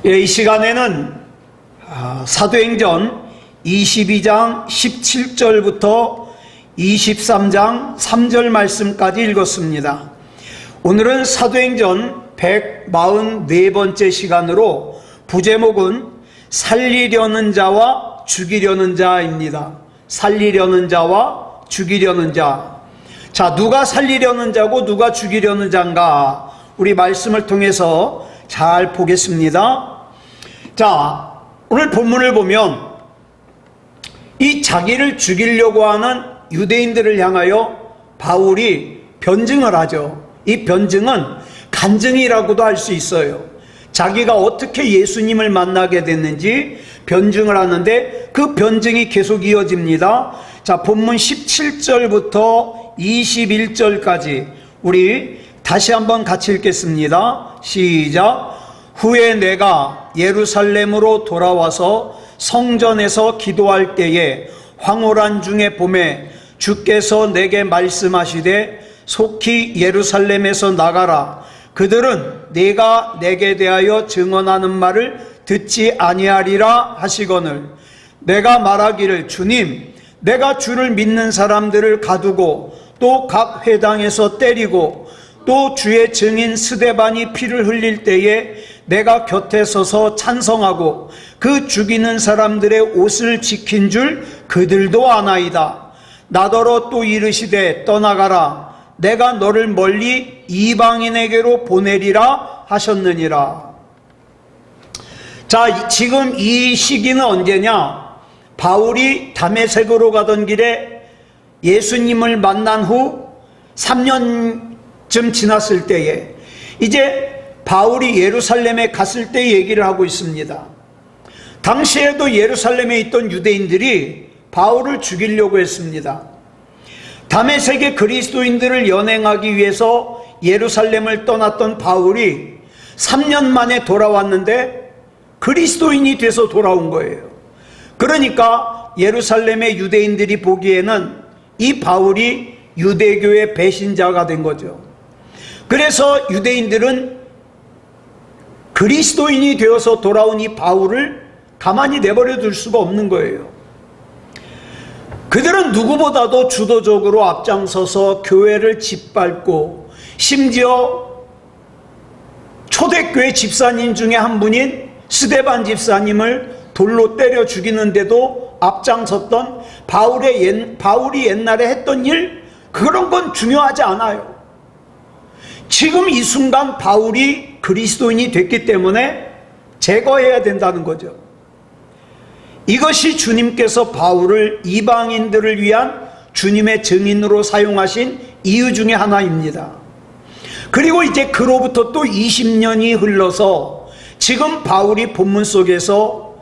이 시간에는 사도행전 22장 17절부터 23장 3절 말씀까지 읽었습니다. 오늘은 사도행전 144번째 시간으로 부제목은 살리려는 자와 죽이려는 자입니다. 살리려는 자와 죽이려는 자. 자, 누가 살리려는 자고 누가 죽이려는 자인가? 우리 말씀을 통해서 잘 보겠습니다. 자, 오늘 본문을 보면 이 자기를 죽이려고 하는 유대인들을 향하여 바울이 변증을 하죠. 이 변증은 간증이라고도 할 수 있어요. 자기가 어떻게 예수님을 만나게 됐는지 변증을 하는데 그 변증이 계속 이어집니다. 자, 본문 17절부터 21절까지 우리 다시 한번 같이 읽겠습니다. 시작. 후에 내가 예루살렘으로 돌아와서 성전에서 기도할 때에 황홀한 중에 봄에 주께서 내게 말씀하시되 속히 예루살렘에서 나가라. 그들은 네가 내게 대하여 증언하는 말을 듣지 아니하리라 하시거늘 내가 말하기를 주님, 내가 주를 믿는 사람들을 가두고 또 각 회당에서 때리고 또 주의 증인 스데반이 피를 흘릴 때에 내가 곁에 서서 찬성하고 그 죽이는 사람들의 옷을 지킨 줄 그들도 아나이다. 나더러 또 이르시되 떠나가라. 내가 너를 멀리 이방인에게로 보내리라 하셨느니라. 자, 지금 이 시기는 언제냐? 바울이 다메섹으로 가던 길에 예수님을 만난 후 3년쯤 지났을 때에 이제 바울이 예루살렘에 갔을 때 얘기를 하고 있습니다. 당시에도 예루살렘에 있던 유대인들이 바울을 죽이려고 했습니다. 다메섹의 그리스도인들을 연행하기 위해서 예루살렘을 떠났던 바울이 3년 만에 돌아왔는데 그리스도인이 돼서 돌아온 거예요. 그러니까 예루살렘의 유대인들이 보기에는 이 바울이 유대교의 배신자가 된 거죠. 그래서 유대인들은 그리스도인이 되어서 돌아온 이 바울을 가만히 내버려 둘 수가 없는 거예요. 그들은 누구보다도 주도적으로 앞장서서 교회를 짓밟고 심지어 초대교회 집사님 중에 한 분인 스데반 집사님을 돌로 때려 죽이는데도 앞장섰던 바울이 옛날에 했던 일, 그런 건 중요하지 않아요. 지금 이 순간 바울이 그리스도인이 됐기 때문에 제거해야 된다는 거죠. 이것이 주님께서 바울을 이방인들을 위한 주님의 증인으로 사용하신 이유 중에 하나입니다. 그리고 이제 그로부터 또 20년이 흘러서 지금 바울이 본문 속에서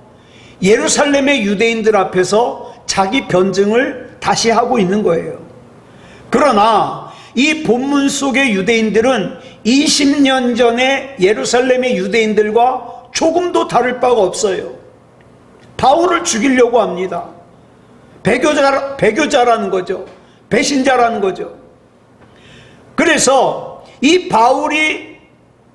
예루살렘의 유대인들 앞에서 자기 변증을 다시 하고 있는 거예요. 그러나 이 본문 속의 유대인들은 20년 전에 예루살렘의 유대인들과 조금도 다를 바가 없어요. 바울을 죽이려고 합니다. 배교자라는 거죠. 배신자라는 거죠. 그래서 이 바울이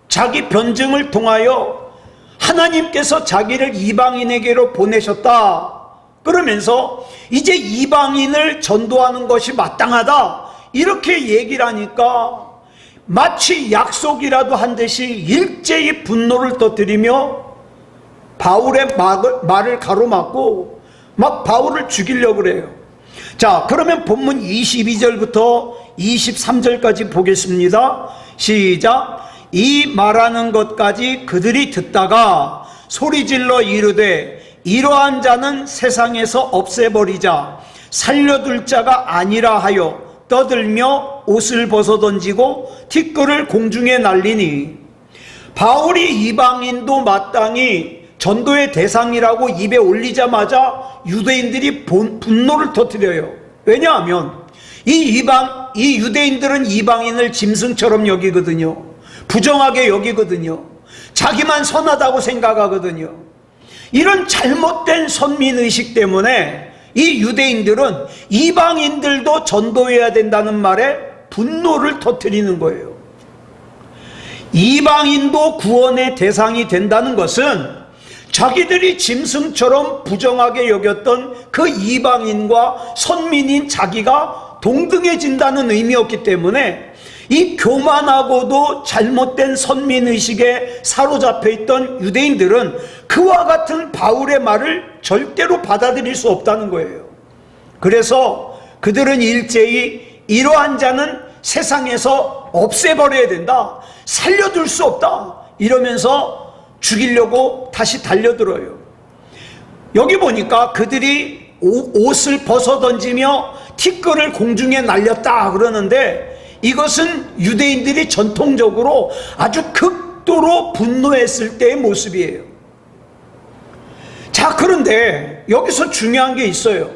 자기 변증을 통하여 하나님께서 자기를 이방인에게로 보내셨다. 그러면서 이제 이방인을 전도하는 것이 마땅하다. 이렇게 얘기를 하니까 마치 약속이라도 한 듯이 일제히 분노를 터뜨리며 바울의 말을 가로막고 막 바울을 죽이려고 그래요. 자, 그러면 본문 22절부터 23절까지 보겠습니다. 시작. 이 말하는 것까지 그들이 듣다가 소리질러 이르되 이러한 자는 세상에서 없애버리자 살려둘 자가 아니라 하여 떠들며 옷을 벗어던지고 티끌을 공중에 날리니 바울이 이방인도 마땅히 전도의 대상이라고 입에 올리자마자 유대인들이 분노를 터뜨려요. 왜냐하면 이 유대인들은 이방인을 짐승처럼 여기거든요. 부정하게 여기거든요. 자기만 선하다고 생각하거든요. 이런 잘못된 선민의식 때문에 이 유대인들은 이방인들도 전도해야 된다는 말에 분노를 터뜨리는 거예요. 이방인도 구원의 대상이 된다는 것은 자기들이 짐승처럼 부정하게 여겼던 그 이방인과 선민인 자기가 동등해진다는 의미였기 때문에 이 교만하고도 잘못된 선민의식에 사로잡혀 있던 유대인들은 그와 같은 바울의 말을 절대로 받아들일 수 없다는 거예요. 그래서 그들은 일제히 이러한 자는 세상에서 없애버려야 된다, 살려둘 수 없다, 이러면서 죽이려고 다시 달려들어요. 여기 보니까 그들이 옷을 벗어던지며 티끌을 공중에 날렸다 그러는데, 이것은 유대인들이 전통적으로 아주 극도로 분노했을 때의 모습이에요. 자, 그런데 여기서 중요한 게 있어요.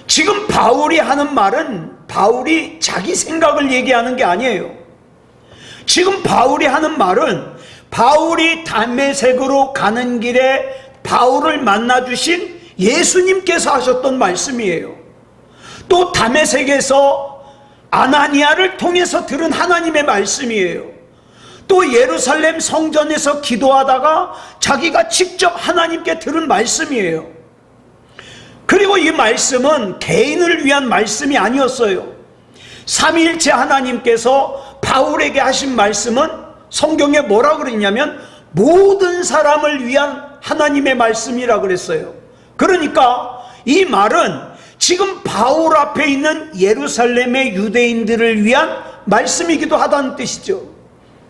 지금 바울이 하는 말은 바울이 자기 생각을 얘기하는 게 아니에요. 지금 바울이 하는 말은 바울이 다메섹으로 가는 길에 바울을 만나주신 예수님께서 하셨던 말씀이에요. 또 다메섹에서 아나니아를 통해서 들은 하나님의 말씀이에요. 또 예루살렘 성전에서 기도하다가 자기가 직접 하나님께 들은 말씀이에요. 그리고 이 말씀은 개인을 위한 말씀이 아니었어요. 삼위일체 하나님께서 바울에게 하신 말씀은 성경에 뭐라 그랬냐면 모든 사람을 위한 하나님의 말씀이라 그랬어요. 그러니까 이 말은 지금 바울 앞에 있는 예루살렘의 유대인들을 위한 말씀이기도 하다는 뜻이죠.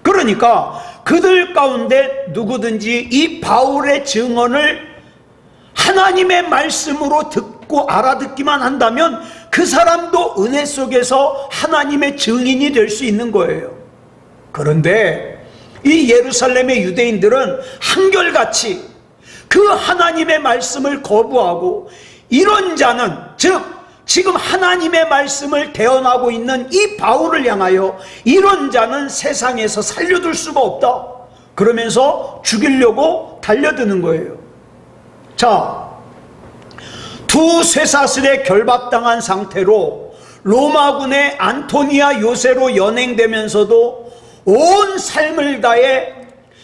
그러니까 그들 가운데 누구든지 이 바울의 증언을 하나님의 말씀으로 듣고 알아듣기만 한다면 그 사람도 은혜 속에서 하나님의 증인이 될 수 있는 거예요. 그런데 이 예루살렘의 유대인들은 한결같이 그 하나님의 말씀을 거부하고, 이런 자는, 즉 지금 하나님의 말씀을 대언하고 있는 이 바울을 향하여 이런 자는 세상에서 살려둘 수가 없다 그러면서 죽이려고 달려드는 거예요. 자, 두 쇠사슬에 결박당한 상태로 로마군의 안토니아 요새로 연행되면서도 온 삶을 다해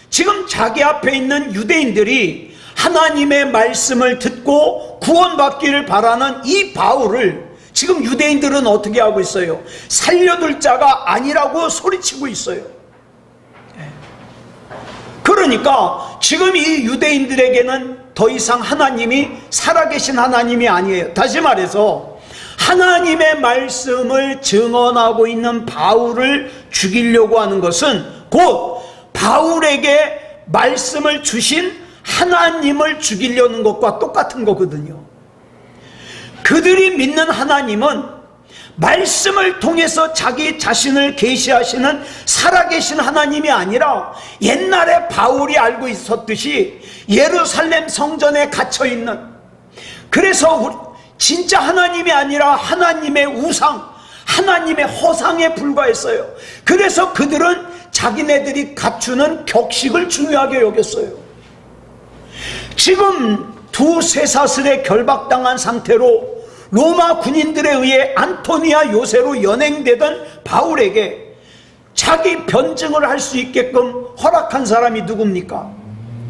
지금 자기 앞에 있는 유대인들이 하나님의 말씀을 듣고 구원받기를 바라는 이 바울을 지금 유대인들은 어떻게 하고 있어요? 살려둘 자가 아니라고 소리치고 있어요. 그러니까 지금 이 유대인들에게는 더 이상 하나님이 살아계신 하나님이 아니에요. 다시 말해서 하나님의 말씀을 증언하고 있는 바울을 죽이려고 하는 것은 곧 바울에게 말씀을 주신 하나님을 죽이려는 것과 똑같은 거거든요. 그들이 믿는 하나님은 말씀을 통해서 자기 자신을 계시하시는 살아계신 하나님이 아니라 옛날에 바울이 알고 있었듯이 예루살렘 성전에 갇혀있는, 그래서 진짜 하나님이 아니라 하나님의 우상, 하나님의 허상에 불과했어요. 그래서 그들은 자기네들이 갖추는 격식을 중요하게 여겼어요. 지금 두 쇠사슬에 결박당한 상태로 로마 군인들에 의해 안토니아 요새로 연행되던 바울에게 자기 변증을 할 수 있게끔 허락한 사람이 누굽니까?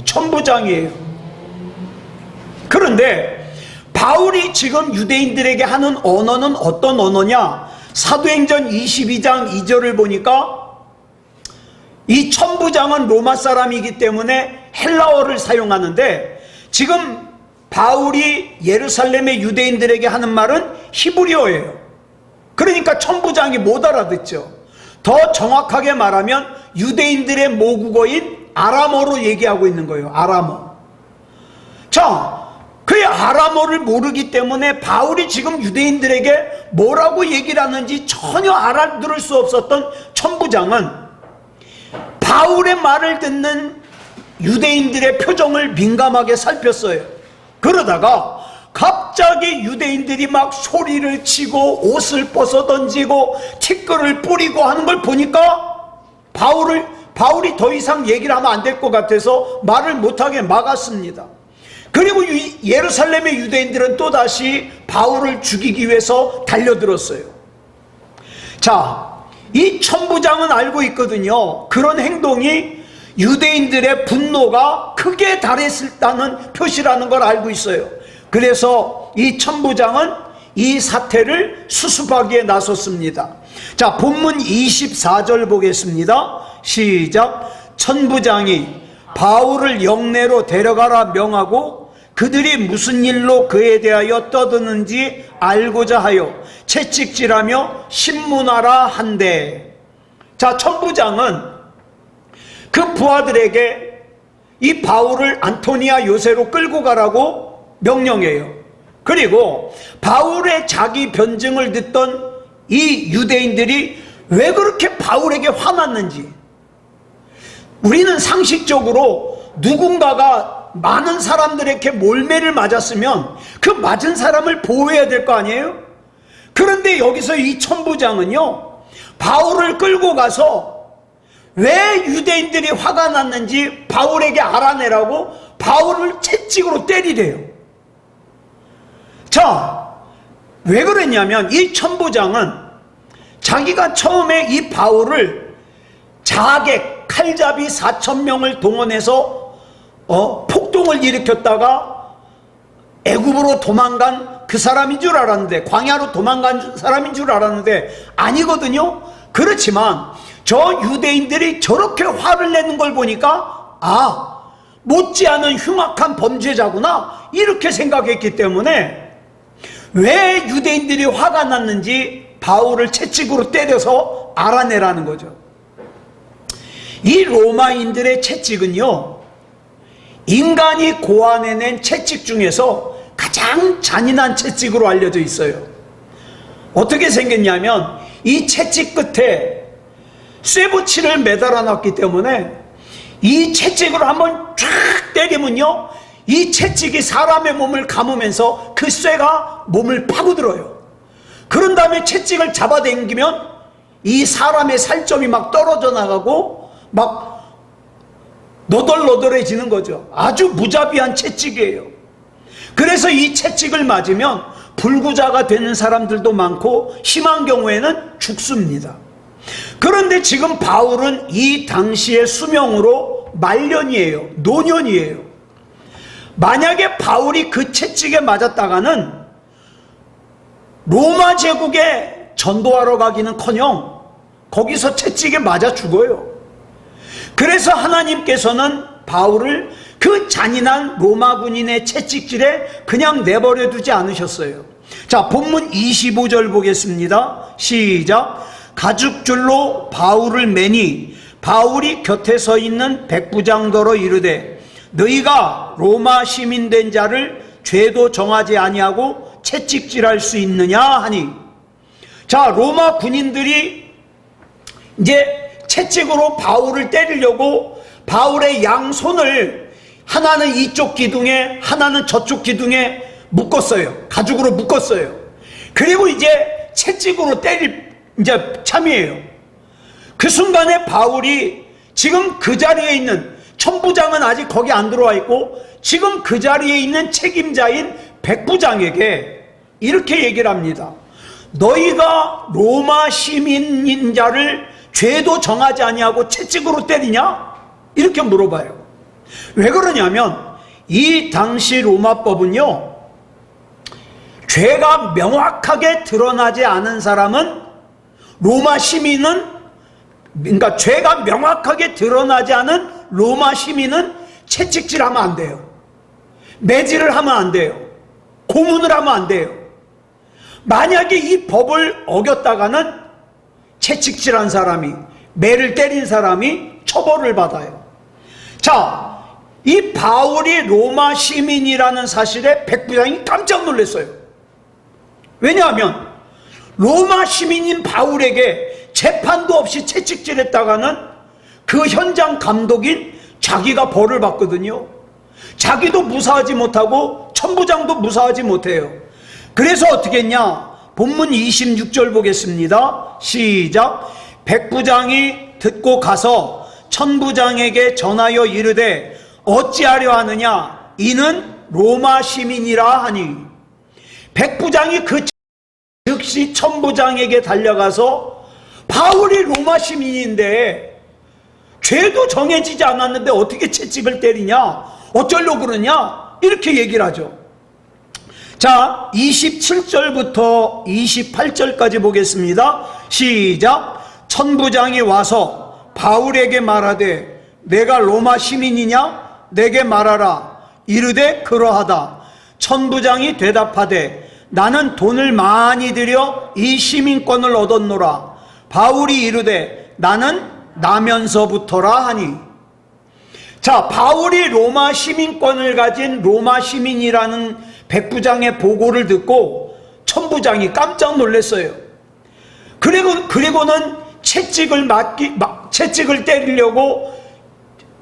천부장이에요. 그런데 바울이 지금 유대인들에게 하는 언어는 어떤 언어냐? 사도행전 22장 2절을 보니까 이 천부장은 로마 사람이기 때문에 헬라어를 사용하는데, 지금 바울이 예루살렘의 유대인들에게 하는 말은 히브리어예요. 그러니까 천부장이 못 알아듣죠. 더 정확하게 말하면 유대인들의 모국어인 아람어로 얘기하고 있는 거예요. 아람어. 자, 그 아람어를 모르기 때문에 바울이 지금 유대인들에게 뭐라고 얘기를 하는지 전혀 알아들을 수 없었던 천부장은 바울의 말을 듣는 유대인들의 표정을 민감하게 살폈어요. 그러다가 갑자기 유대인들이 막 소리를 치고 옷을 벗어던지고 티끌을 뿌리고 하는 걸 보니까 바울이 더 이상 얘기를 하면 안 될 것 같아서 말을 못하게 막았습니다. 그리고 예루살렘의 유대인들은 또다시 바울을 죽이기 위해서 달려들었어요. 자, 이 천부장은 알고 있거든요. 그런 행동이 유대인들의 분노가 크게 달했다는 표시라는 걸 알고 있어요. 그래서 이 천부장은 이 사태를 수습하기에 나섰습니다. 자, 본문 24절 보겠습니다. 시작. 천부장이 바울을 영내로 데려가라 명하고 그들이 무슨 일로 그에 대하여 떠드는지 알고자 하여 채찍질하며 신문하라 한대. 자, 천부장은 그 부하들에게 이 바울을 안토니아 요새로 끌고 가라고 명령해요. 그리고 바울의 자기 변증을 듣던 이 유대인들이 왜 그렇게 바울에게 화났는지, 우리는 상식적으로 누군가가 많은 사람들에게 몰매를 맞았으면 그 맞은 사람을 보호해야 될 거 아니에요? 그런데 여기서 이 천부장은요, 바울을 끌고 가서 왜 유대인들이 화가 났는지 바울에게 알아내라고 바울을 채찍으로 때리래요. 자, 왜 그랬냐면 이 천부장은 자기가 처음에 이 바울을 자객, 칼잡이 4,000명을 동원해서 폭동을 일으켰다가 애굽으로 도망간 그 사람인 줄 알았는데, 광야로 도망간 사람인 줄 알았는데 아니거든요. 그렇지만 저 유대인들이 저렇게 화를 내는 걸 보니까 못지않은 흉악한 범죄자구나 이렇게 생각했기 때문에 왜 유대인들이 화가 났는지 바울을 채찍으로 때려서 알아내라는 거죠. 이 로마인들의 채찍은요, 인간이 고안해낸 채찍 중에서 가장 잔인한 채찍으로 알려져 있어요. 어떻게 생겼냐면 이 채찍 끝에 쇠붙이를 매달아 놨기 때문에 이 채찍으로 한번 쫙 때리면요, 이 채찍이 사람의 몸을 감으면서 그 쇠가 몸을 파고들어요. 그런 다음에 채찍을 잡아당기면 이 사람의 살점이 막 떨어져 나가고 막 너덜너덜해지는 거죠. 아주 무자비한 채찍이에요. 그래서 이 채찍을 맞으면 불구자가 되는 사람들도 많고 심한 경우에는 죽습니다. 그런데 지금 바울은 이 당시의 수명으로 말년이에요. 노년이에요. 만약에 바울이 그 채찍에 맞았다가는 로마 제국에 전도하러 가기는커녕 거기서 채찍에 맞아 죽어요. 그래서 하나님께서는 바울을 그 잔인한 로마 군인의 채찍질에 그냥 내버려 두지 않으셨어요. 자, 본문 25절 보겠습니다. 시작. 가죽줄로 바울을 매니 바울이 곁에 서 있는 백부장더러 이르되 너희가 로마 시민 된 자를 죄도 정하지 아니하고 채찍질할 수 있느냐 하니. 자, 로마 군인들이 이제 채찍으로 바울을 때리려고 바울의 양손을 하나는 이쪽 기둥에 하나는 저쪽 기둥에 묶었어요. 가죽으로 묶었어요. 그리고 이제 채찍으로 때릴 이제 참이에요. 그 순간에 바울이 지금 그 자리에 있는 천부장은 아직 거기 안 들어와 있고 지금 그 자리에 있는 책임자인 백부장에게 이렇게 얘기를 합니다. 너희가 로마 시민인 자를 죄도 정하지 아니하고 채찍으로 때리냐? 이렇게 물어봐요. 왜 그러냐면 이 당시 로마법은요, 죄가 명확하게 드러나지 않은 사람은 로마 시민은, 그러니까 죄가 명확하게 드러나지 않은 로마 시민은 채찍질하면 안 돼요. 매질을 하면 안 돼요. 고문을 하면 안 돼요. 만약에 이 법을 어겼다가는 채찍질한 사람이, 매를 때린 사람이 처벌을 받아요. 자, 이 바울이 로마 시민이라는 사실에 백부장이 깜짝 놀랐어요. 왜냐하면 로마 시민인 바울에게 재판도 없이 채찍질했다가는 그 현장 감독인 자기가 벌을 받거든요. 자기도 무사하지 못하고 천부장도 무사하지 못해요. 그래서 어떻게 했냐? 본문 26절 보겠습니다. 시작. 백부장이 듣고 가서 천부장에게 전하여 이르되 어찌하려 하느냐? 이는 로마 시민이라 하니. 백부장이 그 즉시 천부장에게 달려가서 바울이 로마 시민인데 죄도 정해지지 않았는데 어떻게 채찍을 때리냐? 어쩌려고 그러냐? 이렇게 얘기를 하죠. 자, 27절부터 28절까지 보겠습니다. 시작. 천부장이 와서 바울에게 말하되 내가 로마 시민이냐? 내게 말하라. 이르되 그러하다. 천부장이 대답하되 나는 돈을 많이 들여 이 시민권을 얻었노라. 바울이 이르되 나는 나면서부터라 하니. 자, 바울이 로마 시민권을 가진 로마 시민이라는 백부장의 보고를 듣고 천부장이 깜짝 놀랐어요. 그리고는 채찍을 때리려고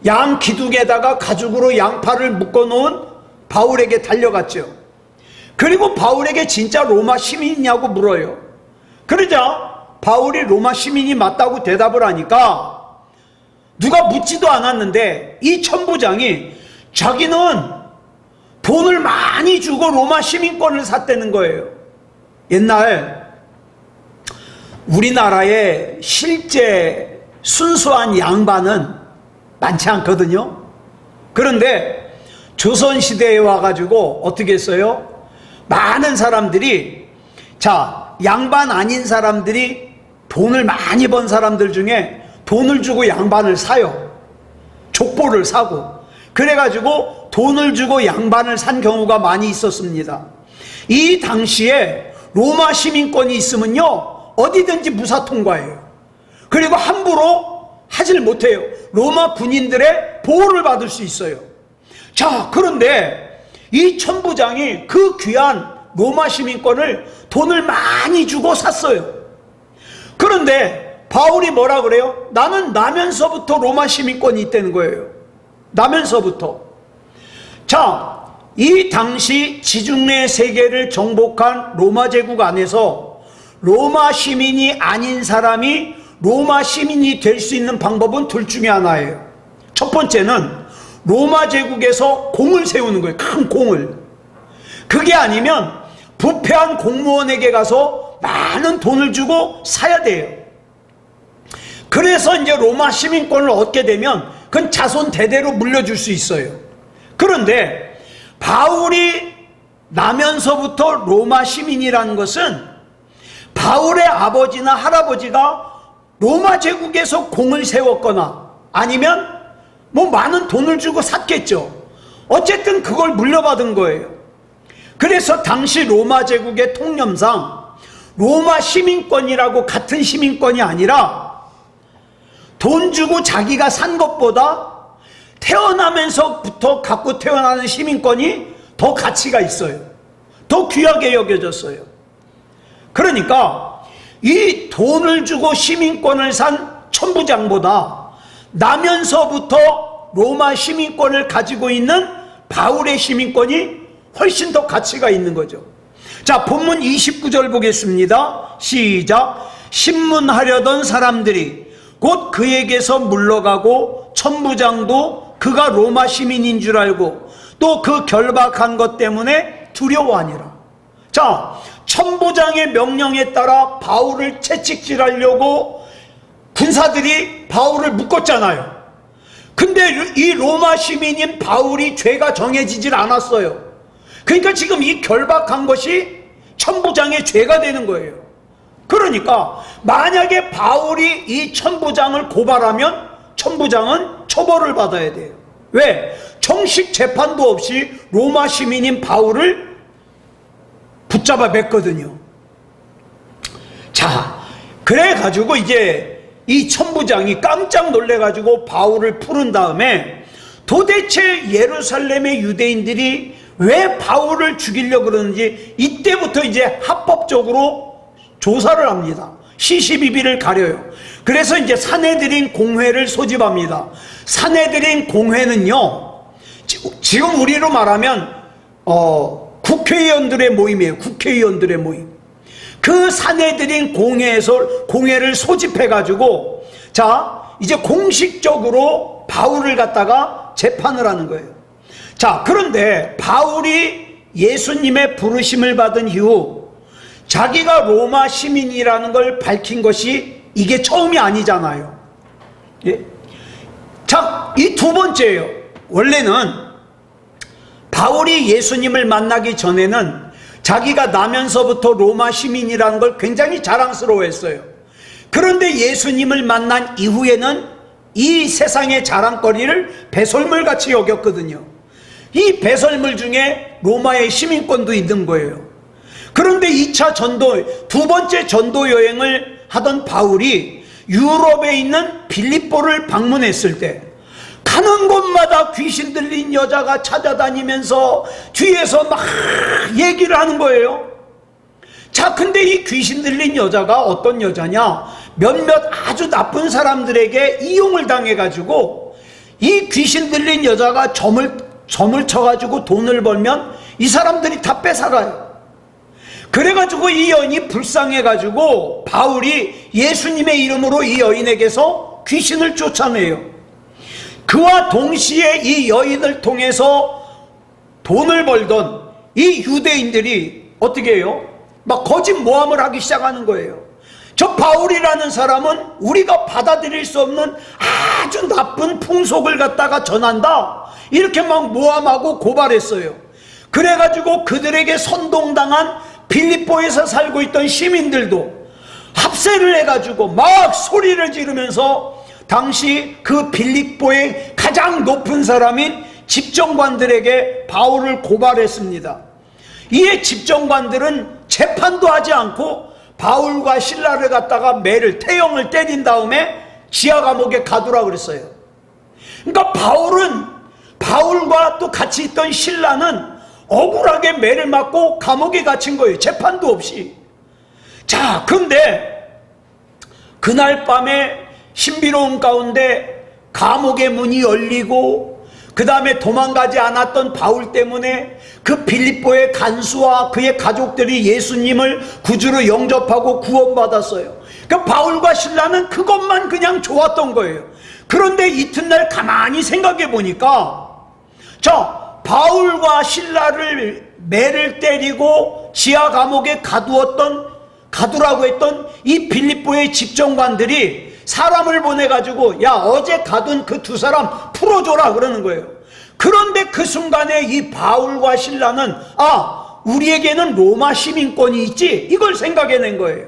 양 기둥에다가 가죽으로 양팔을 묶어놓은 바울에게 달려갔죠. 그리고 바울에게 진짜 로마 시민이냐고 물어요. 그러자 바울이 로마 시민이 맞다고 대답을 하니까 누가 묻지도 않았는데 이 천부장이 자기는 돈을 많이 주고 로마 시민권을 샀다는 거예요. 옛날 우리나라에 실제 순수한 양반은 많지 않거든요. 그런데 조선시대에 와가지고 어떻게 했어요? 많은 사람들이, 자, 양반 아닌 사람들이 돈을 많이 번 사람들 중에 돈을 주고 양반을 사요. 족보를 사고. 그래가지고 돈을 주고 양반을 산 경우가 많이 있었습니다. 이 당시에 로마 시민권이 있으면요, 어디든지 무사 통과해요. 그리고 함부로 하질 못해요. 로마 군인들의 보호를 받을 수 있어요. 자, 그런데 이 천부장이 그 귀한 로마 시민권을 돈을 많이 주고 샀어요. 그런데 바울이 뭐라 그래요? 나는 나면서부터 로마 시민권이 있다는 거예요. 나면서부터. 자, 이 당시 지중해 세계를 정복한 로마 제국 안에서 로마 시민이 아닌 사람이 로마 시민이 될 수 있는 방법은 둘 중에 하나예요. 첫 번째는 로마 제국에서 공을 세우는 거예요. 큰 공을. 그게 아니면 부패한 공무원에게 가서 많은 돈을 주고 사야 돼요. 그래서 이제 로마 시민권을 얻게 되면 그건 자손 대대로 물려줄 수 있어요. 그런데 바울이 나면서부터 로마 시민이라는 것은 바울의 아버지나 할아버지가 로마 제국에서 공을 세웠거나 아니면 뭐 많은 돈을 주고 샀겠죠. 어쨌든 그걸 물려받은 거예요. 그래서 당시 로마 제국의 통념상 로마 시민권이라고 같은 시민권이 아니라 돈 주고 자기가 산 것보다 태어나면서부터 갖고 태어나는 시민권이 더 가치가 있어요. 더 귀하게 여겨졌어요. 그러니까 이 돈을 주고 시민권을 산 천부장보다 나면서부터 로마 시민권을 가지고 있는 바울의 시민권이 훨씬 더 가치가 있는 거죠. 자, 본문 29절 보겠습니다. 시작. 신문하려던 사람들이 곧 그에게서 물러가고 천부장도 그가 로마 시민인 줄 알고 또 그 결박한 것 때문에 두려워하니라. 자, 천부장의 명령에 따라 바울을 채찍질하려고 군사들이 바울을 묶었잖아요. 근데 이 로마 시민인 바울이 죄가 정해지질 않았어요. 그러니까 지금 이 결박한 것이 천부장의 죄가 되는 거예요. 그러니까 만약에 바울이 이 천부장을 고발하면 천부장은 처벌을 받아야 돼요. 왜? 정식 재판도 없이 로마 시민인 바울을 붙잡아 맸거든요. 자, 그래가지고 이제 이 천부장이 깜짝 놀래가지고 바울을 부른 다음에 도대체 예루살렘의 유대인들이 왜 바울을 죽이려고 그러는지 이때부터 이제 합법적으로 조사를 합니다. 시시비비를 가려요. 그래서 이제 사내들인 공회를 소집합니다. 사내들인 공회는요, 지금 우리로 말하면 국회의원들의 모임이에요. 국회의원들의 모임. 그 사내들인 공회를 소집해가지고, 자, 이제 공식적으로 바울을 갖다가 재판을 하는 거예요. 자, 그런데 바울이 예수님의 부르심을 받은 이후 자기가 로마 시민이라는 걸 밝힌 것이 이게 처음이 아니잖아요. 예? 이 두 번째예요. 원래는 바울이 예수님을 만나기 전에는 자기가 나면서부터 로마 시민이라는 걸 굉장히 자랑스러워했어요. 그런데 예수님을 만난 이후에는 이 세상의 자랑거리를 배설물같이 여겼거든요. 이 배설물 중에 로마의 시민권도 있는 거예요. 그런데 2차 전도, 두 번째 전도 여행을 하던 바울이 유럽에 있는 빌립보를 방문했을 때 가는 곳마다 귀신 들린 여자가 찾아다니면서 뒤에서 막 얘기를 하는 거예요. 자, 근데 이 귀신 들린 여자가 어떤 여자냐? 몇몇 아주 나쁜 사람들에게 이용을 당해가지고 이 귀신 들린 여자가 점을 쳐가지고 돈을 벌면 이 사람들이 다 뺏어가요. 그래가지고 이 여인이 불쌍해가지고 바울이 예수님의 이름으로 이 여인에게서 귀신을 쫓아내요. 그와 동시에 이 여인을 통해서 돈을 벌던 이 유대인들이 어떻게 해요? 막 거짓 모함을 하기 시작하는 거예요. 저 바울이라는 사람은 우리가 받아들일 수 없는 아주 나쁜 풍속을 갖다가 전한다, 이렇게 막 모함하고 고발했어요. 그래가지고 그들에게 선동당한 빌립보에서 살고 있던 시민들도 합세를 해가지고 막 소리를 지르면서 당시 그 빌립보의 가장 높은 사람인 집정관들에게 바울을 고발했습니다. 이에 집정관들은 재판도 하지 않고 바울과 신라를 갖다가 매를, 태형을 때린 다음에 지하 감옥에 가두라 그랬어요. 그러니까 바울과 또 같이 있던 신라는 억울하게 매를 맞고 감옥에 갇힌 거예요. 재판도 없이. 자, 근데 그날 밤에 신비로운 가운데 감옥의 문이 열리고 그 다음에 도망가지 않았던 바울 때문에 그 빌립보의 간수와 그의 가족들이 예수님을 구주로 영접하고 구원받았어요. 그러니까 바울과 신라는 그것만 그냥 좋았던 거예요. 그런데 이튿날 가만히 생각해 보니까, 자, 바울과 신라를 매를 때리고 지하 감옥에 가두라고 했던 이 빌립보의 집정관들이 사람을 보내가지고 야, 어제 가둔 그 두 사람 풀어줘라 그러는 거예요. 그런데 그 순간에 이 바울과 신라는 우리에게는 로마 시민권이 있지, 이걸 생각해낸 거예요.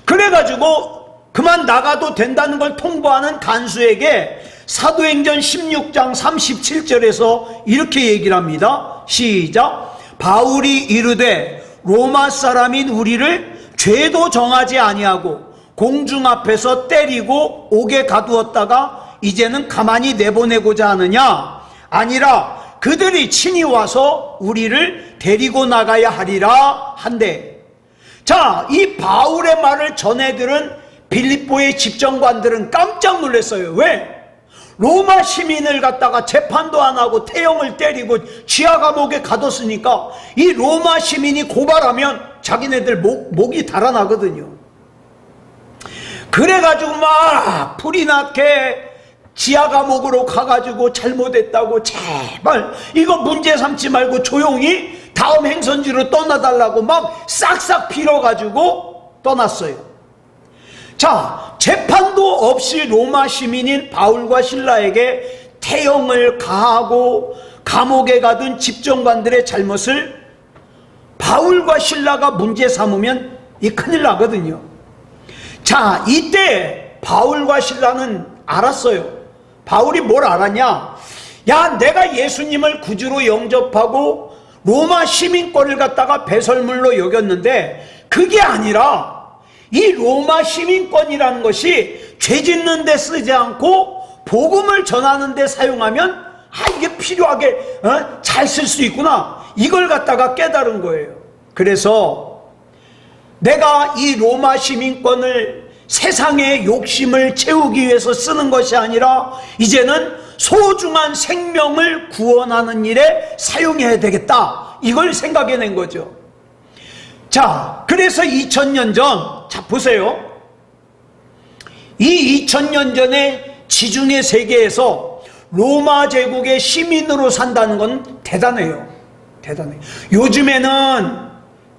그래가지고 그만 나가도 된다는 걸 통보하는 간수에게 사도행전 16장 37절에서 이렇게 얘기를 합니다. 시작. 바울이 이르되 로마 사람인 우리를 죄도 정하지 아니하고 공중 앞에서 때리고 옥에 가두었다가 이제는 가만히 내보내고자 하느냐? 아니라 그들이 친히 와서 우리를 데리고 나가야 하리라 한대. 자, 이 바울의 말을 전해 들은 빌립보의 집정관들은 깜짝 놀랐어요. 왜? 로마 시민을 갖다가 재판도 안 하고 태형을 때리고 지하 감옥에 가뒀으니까 이 로마 시민이 고발하면 자기네들 목이 달아나거든요. 그래가지고 막 불이 나게 지하 감옥으로 가가지고 잘못했다고 제발 이거 문제 삼지 말고 조용히 다음 행선지로 떠나달라고 막 싹싹 빌어가지고 떠났어요. 자, 재판도 없이 로마 시민인 바울과 신라에게 태형을 가하고 감옥에 가둔 집정관들의 잘못을 바울과 신라가 문제 삼으면 이 큰일 나거든요. 자, 이때 바울과 신라는 알았어요. 바울이 뭘 알았냐? 야, 내가 예수님을 구주로 영접하고 로마 시민권을 갖다가 배설물로 여겼는데 그게 아니라 이 로마 시민권이라는 것이 죄 짓는 데 쓰지 않고 복음을 전하는 데 사용하면 이게 필요하게 잘 쓸 수 있구나, 이걸 갖다가 깨달은 거예요. 그래서 내가 이 로마 시민권을 세상의 욕심을 채우기 위해서 쓰는 것이 아니라 이제는 소중한 생명을 구원하는 일에 사용해야 되겠다, 이걸 생각해낸 거죠. 자, 그래서 2000년 전, 자 보세요. 이 2000년 전에 지중해 세계에서 로마 제국의 시민으로 산다는 건 대단해요. 대단해요. 요즘에는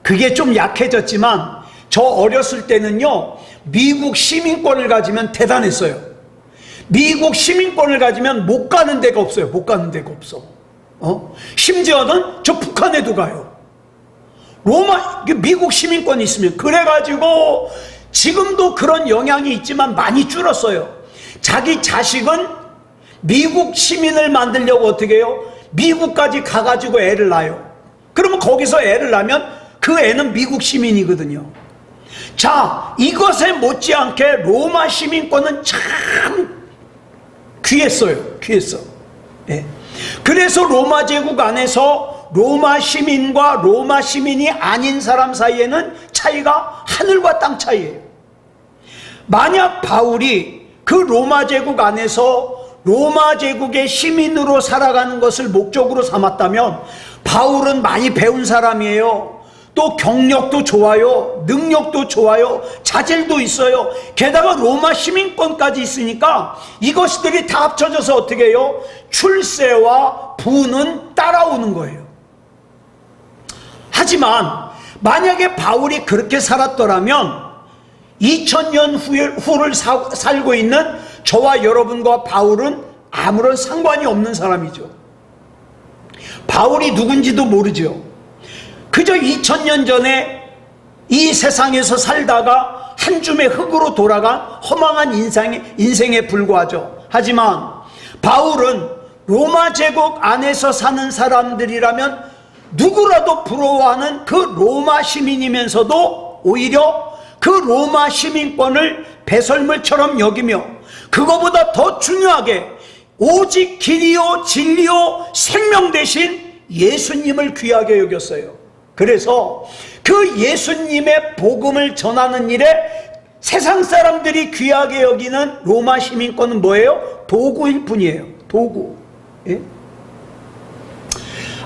그게 좀 약해졌지만 저 어렸을 때는요, 미국 시민권을 가지면 대단했어요. 미국 시민권을 가지면 못 가는 데가 없어요. 못 가는 데가 없어. 심지어는 저 북한에도 가요. 미국 시민권이 있으면. 그래가지고 지금도 그런 영향이 있지만 많이 줄었어요. 자기 자식은 미국 시민을 만들려고 어떻게 해요? 미국까지 가가지고 애를 낳아요. 그러면 거기서 애를 낳으면 그 애는 미국 시민이거든요. 자, 이것에 못지않게 로마 시민권은 참 귀했어요. 귀했어. 예. 그래서 로마 제국 안에서 로마 시민과 로마 시민이 아닌 사람 사이에는 차이가 하늘과 땅 차이예요. 만약 바울이 그 로마 제국 안에서 로마 제국의 시민으로 살아가는 것을 목적으로 삼았다면, 바울은 많이 배운 사람이에요. 또 경력도 좋아요. 능력도 좋아요. 자질도 있어요. 게다가 로마 시민권까지 있으니까 이것들이 다 합쳐져서 어떻게 해요? 출세와 부는 따라오는 거예요. 하지만 만약에 바울이 그렇게 살았더라면 2000년 후를 살고 있는 저와 여러분과 바울은 아무런 상관이 없는 사람이죠. 바울이 누군지도 모르죠. 그저 2000년 전에 이 세상에서 살다가 한 줌의 흙으로 돌아간 허망한 인생에 불과하죠. 하지만 바울은 로마 제국 안에서 사는 사람들이라면 누구라도 부러워하는 그 로마 시민이면서도 오히려 그 로마 시민권을 배설물처럼 여기며, 그거보다 더 중요하게 오직 길이요 진리요 생명 대신 예수님을 귀하게 여겼어요. 그래서 그 예수님의 복음을 전하는 일에 세상 사람들이 귀하게 여기는 로마 시민권은 뭐예요? 도구일 뿐이에요. 도구. 예?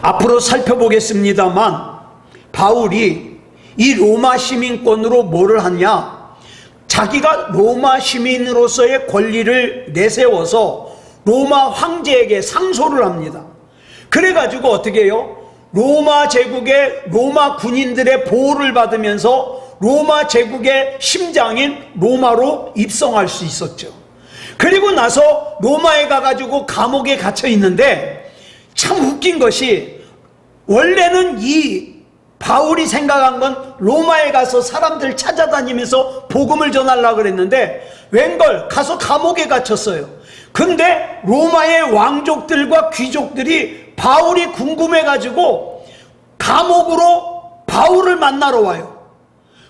앞으로 살펴보겠습니다만, 바울이 이 로마 시민권으로 뭐를 하냐? 자기가 로마 시민으로서의 권리를 내세워서 로마 황제에게 상소를 합니다. 그래가지고 어떻게 해요? 로마 제국의 로마 군인들의 보호를 받으면서 로마 제국의 심장인 로마로 입성할 수 있었죠. 그리고 나서 로마에 가가지고 감옥에 갇혀 있는데, 참 웃긴 것이, 원래는 이 바울이 생각한 건 로마에 가서 사람들 찾아다니면서 복음을 전하려고 그랬는데, 웬걸 가서 감옥에 갇혔어요. 근데 로마의 왕족들과 귀족들이 바울이 궁금해가지고 감옥으로 바울을 만나러 와요.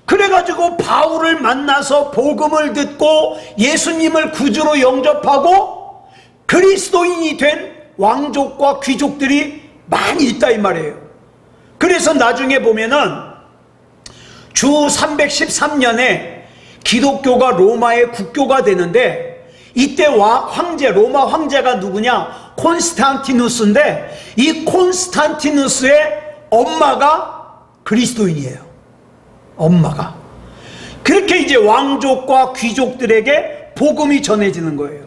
그래가지고 바울을 만나서 복음을 듣고 예수님을 구주로 영접하고 그리스도인이 된 왕족과 귀족들이 많이 있다 이 말이에요. 그래서 나중에 보면은 주 313년에 기독교가 로마의 국교가 되는데, 이때 로마 황제가 누구냐? 콘스탄티누스인데, 이 콘스탄티누스의 엄마가 그리스도인이에요. 엄마가. 그렇게 이제 왕족과 귀족들에게 복음이 전해지는 거예요.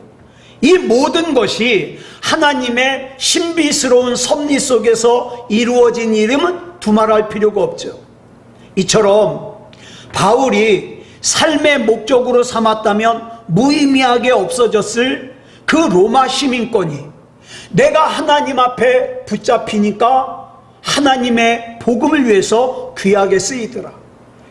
이 모든 것이 하나님의 신비스러운 섭리 속에서 이루어진 일임은 두말할 필요가 없죠. 이처럼 바울이 삶의 목적으로 삼았다면 무의미하게 없어졌을 그 로마 시민권이 내가 하나님 앞에 붙잡히니까 하나님의 복음을 위해서 귀하게 쓰이더라.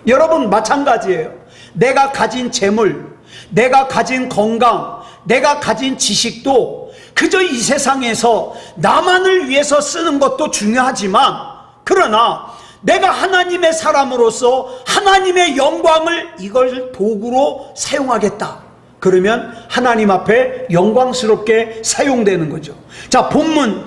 여러분 마찬가지예요. 내가 가진 재물, 내가 가진 건강, 내가 가진 지식도 그저 이 세상에서 나만을 위해서 쓰는 것도 중요하지만, 그러나 내가 하나님의 사람으로서 하나님의 영광을 이걸 도구로 사용하겠다. 그러면 하나님 앞에 영광스럽게 사용되는 거죠. 자, 본문,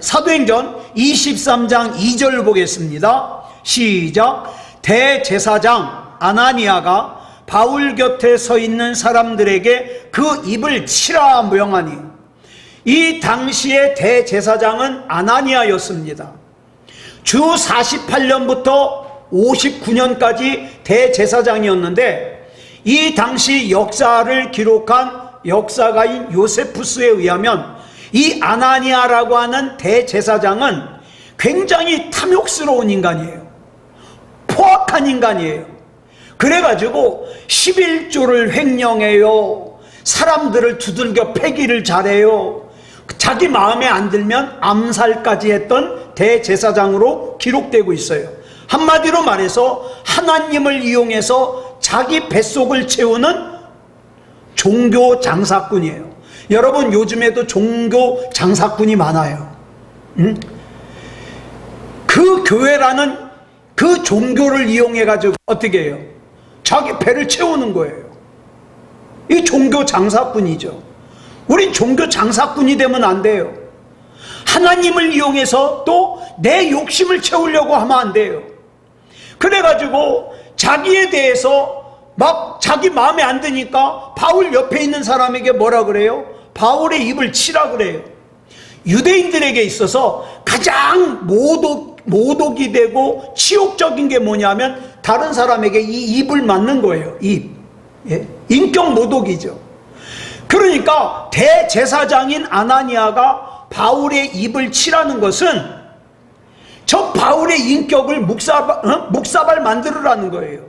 사도행전 23장 2절 보겠습니다. 시작. 대제사장 아나니아가 바울 곁에 서 있는 사람들에게 그 입을 치라 명하니, 이 당시의 대제사장은 아나니아였습니다. 주 48년부터 59년까지 대제사장이었는데, 이 당시 역사를 기록한 역사가인 요세푸스에 의하면 이 아나니아라고 하는 대제사장은 굉장히 탐욕스러운 인간이에요. 포악한 인간이에요. 그래가지고 11조를 횡령해요. 사람들을 두들겨 패기를 잘해요. 자기 마음에 안 들면 암살까지 했던 대제사장으로 기록되고 있어요. 한마디로 말해서 하나님을 이용해서 자기 뱃속을 채우는 종교 장사꾼이에요. 여러분, 요즘에도 종교 장사꾼이 많아요. 그 교회라는 그 종교를 이용해 가지고 어떻게 해요? 자기 배를 채우는 거예요. 이 종교 장사꾼이죠. 우린 종교 장사꾼이 되면 안 돼요. 하나님을 이용해서 또 내 욕심을 채우려고 하면 안 돼요. 그래가지고 자기에 대해서 막 자기 마음에 안 드니까 바울 옆에 있는 사람에게 뭐라 그래요? 바울의 입을 치라 그래요. 유대인들에게 있어서 가장 모독이 되고 치욕적인 게 뭐냐면 다른 사람에게 이 입을 맞는 거예요. 입. 예? 인격 모독이죠. 그러니까 대제사장인 아나니아가 바울의 입을 치라는 것은 저 바울의 인격을 묵사발 만들으라는 거예요.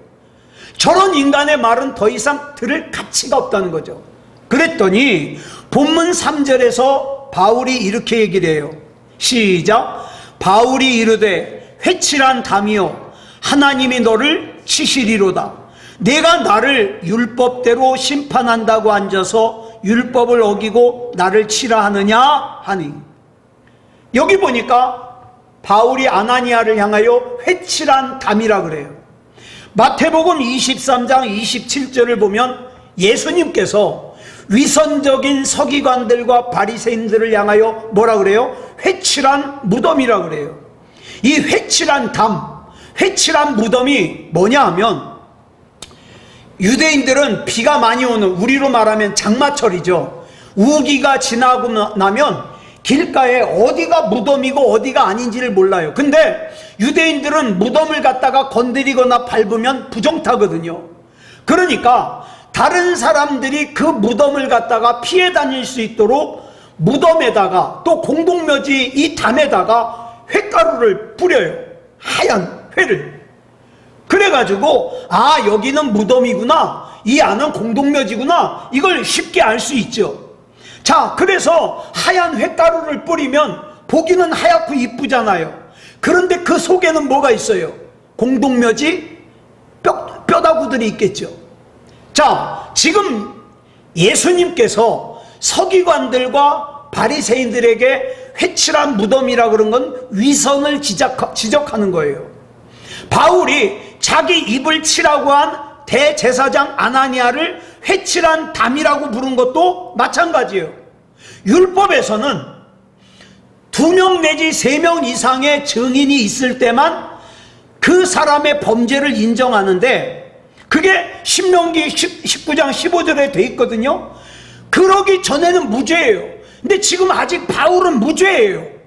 저런 인간의 말은 더 이상 들을 가치가 없다는 거죠. 그랬더니 본문 3절에서 바울이 이렇게 얘기를 해요. 시작. 바울이 이르되 회칠한 담이여 하나님이 너를 치시리로다. 내가 나를 율법대로 심판한다고 앉아서 율법을 어기고 나를 치라 하느냐 하니. 여기 보니까 바울이 아나니아를 향하여 회칠한 담이라 그래요. 마태복음 23장 27절을 보면 예수님께서 위선적인 서기관들과 바리새인들을 향하여 뭐라 그래요? 회칠한 무덤이라 그래요. 이 회칠한 담, 회칠한 무덤이 뭐냐 하면 유대인들은 비가 많이 오는, 우리로 말하면 장마철이죠. 우기가 지나고 나면 길가에 어디가 무덤이고 어디가 아닌지를 몰라요. 근데 유대인들은 무덤을 갖다가 건드리거나 밟으면 부정타거든요. 그러니까 다른 사람들이 그 무덤을 갖다가 피해 다닐 수 있도록 무덤에다가 또 공동묘지 이 담에다가 횟가루를 뿌려요. 하얀 회를. 그래가지고 아, 여기는 무덤이구나, 이 안은 공동묘지구나, 이걸 쉽게 알 수 있죠. 자, 그래서 하얀 횟가루를 뿌리면 보기는 하얗고 이쁘잖아요. 그런데 그 속에는 뭐가 있어요? 공동묘지 뼈다구들이 있겠죠. 자, 지금 예수님께서 서기관들과 바리새인들에게 회칠한 무덤이라 그런 건 위선을 지적하는 거예요. 바울이 자기 입을 치라고 한 대제사장 아나니아를 회칠한 담이라고 부른 것도 마찬가지예요. 율법에서는 2명 내지 3명 이상의 증인이 있을 때만 그 사람의 범죄를 인정하는데, 그게 신명기 19장 15절에 돼 있거든요. 그러기 전에는 무죄예요. 근데 지금 아직 바울은 무죄예요.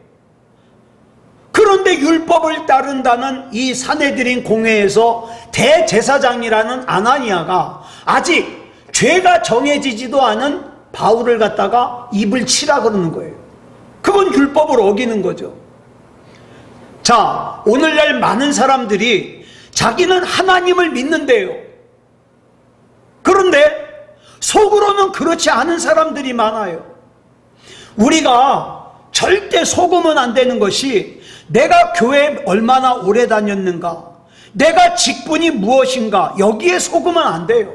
그런데 율법을 따른다는 이 산헤드린 공회에서 대제사장이라는 아나니아가 아직 죄가 정해지지도 않은 바울을 갖다가 입을 치라 그러는 거예요. 그건 율법을 어기는 거죠. 자, 오늘날 많은 사람들이 자기는 하나님을 믿는데요. 그런데 속으로는 그렇지 않은 사람들이 많아요. 우리가 절대 속으면 안 되는 것이 내가 교회에 얼마나 오래 다녔는가, 내가 직분이 무엇인가, 여기에 속으면 안 돼요.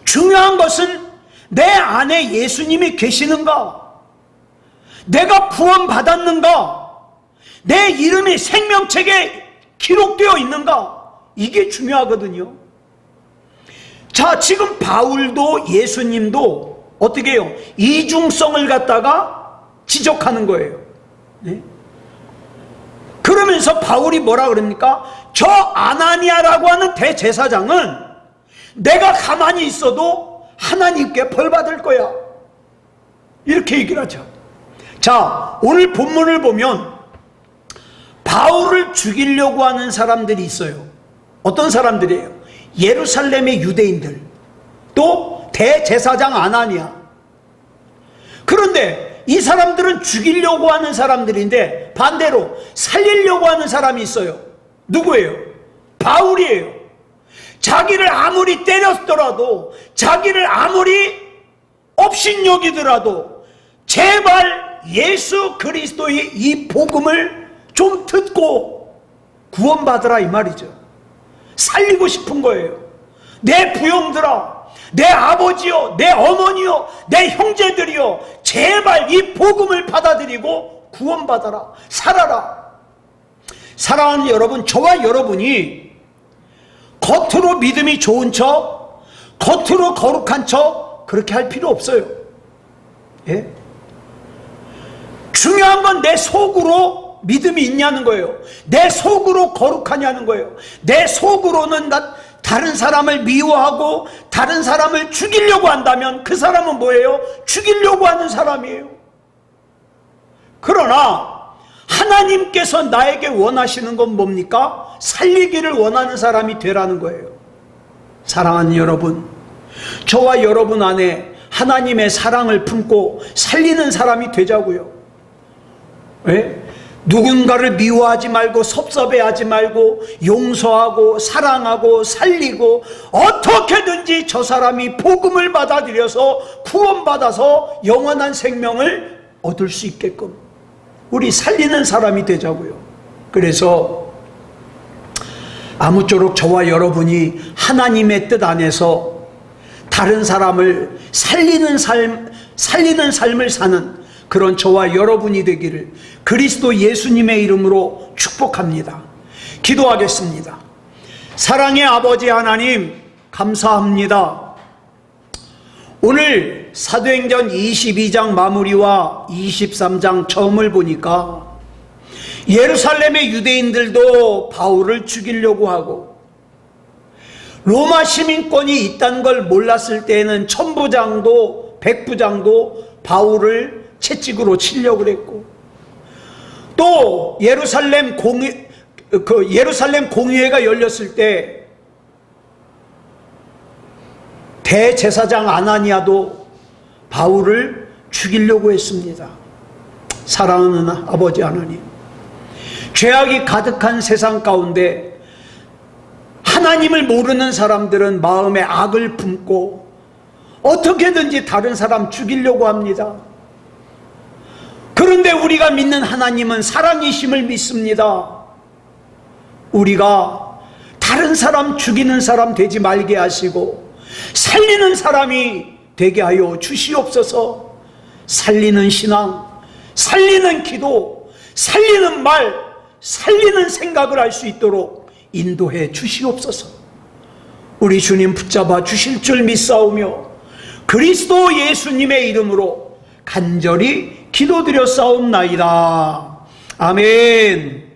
중요한 것은 내 안에 예수님이 계시는가, 내가 구원받았는가, 내 이름이 생명책에 기록되어 있는가, 이게 중요하거든요. 자, 지금 바울도 예수님도 어떻게 해요? 이중성을 갖다가 지적하는 거예요. 네? 그러면서 바울이 뭐라 그럽니까? 저 아나니아라고 하는 대제사장은 내가 가만히 있어도 하나님께 벌 받을 거야, 이렇게 얘기를 하죠. 자, 오늘 본문을 보면 바울을 죽이려고 하는 사람들이 있어요. 어떤 사람들이에요? 예루살렘의 유대인들, 또 대제사장 아나니아. 그런데 이 사람들은 죽이려고 하는 사람들인데 반대로 살리려고 하는 사람이 있어요. 누구예요? 바울이에요. 자기를 아무리 때렸더라도, 자기를 아무리 업신여기더라도 제발 예수 그리스도의 이 복음을 좀 듣고 구원받으라 이 말이죠. 살리고 싶은 거예요. 내 부형들아, 내 아버지요, 내 어머니요, 내 형제들이요, 제발 이 복음을 받아들이고 구원받아라, 살아라. 사랑하는 여러분, 저와 여러분이 겉으로 믿음이 좋은 척, 겉으로 거룩한 척 그렇게 할 필요 없어요. 예? 중요한 건 내 속으로 믿음이 있냐는 거예요. 내 속으로 거룩하냐는 거예요. 내 속으로는 다른 사람을 미워하고 다른 사람을 죽이려고 한다면 그 사람은 뭐예요? 죽이려고 하는 사람이에요. 그러나 하나님께서 나에게 원하시는 건 뭡니까? 살리기를 원하는 사람이 되라는 거예요. 사랑하는 여러분, 저와 여러분 안에 하나님의 사랑을 품고 살리는 사람이 되자고요. 왜? 누군가를 미워하지 말고 섭섭해하지 말고 용서하고 사랑하고 살리고 어떻게든지 저 사람이 복음을 받아들여서 구원받아서 영원한 생명을 얻을 수 있게끔 우리 살리는 사람이 되자고요. 그래서 아무쪼록 저와 여러분이 하나님의 뜻 안에서 다른 사람을 살리는 삶을 사는 그런 저와 여러분이 되기를 그리스도 예수님의 이름으로 축복합니다. 기도하겠습니다. 사랑의 아버지 하나님, 감사합니다. 오늘 사도행전 22장 마무리와 23장 처음을 보니까 예루살렘의 유대인들도 바울을 죽이려고 하고 로마 시민권이 있다는 걸 몰랐을 때에는 천부장도 백부장도 바울을 채찍으로 치려고 그랬고, 또 예루살렘 공의회가 열렸을 때 대제사장 아나니아도 바울을 죽이려고 했습니다. 사랑하는 아버지 하나님, 죄악이 가득한 세상 가운데 하나님을 모르는 사람들은 마음에 악을 품고 어떻게든지 다른 사람 죽이려고 합니다. 그런데 우리가 믿는 하나님은 사랑이심을 믿습니다. 우리가 다른 사람 죽이는 사람 되지 말게 하시고 살리는 사람이 되게 하여 주시옵소서. 살리는 신앙, 살리는 기도, 살리는 말, 살리는 생각을 할 수 있도록 인도해 주시옵소서. 우리 주님 붙잡아 주실 줄 믿사오며 그리스도 예수님의 이름으로 간절히 기도드렸사옵나이다. 아멘.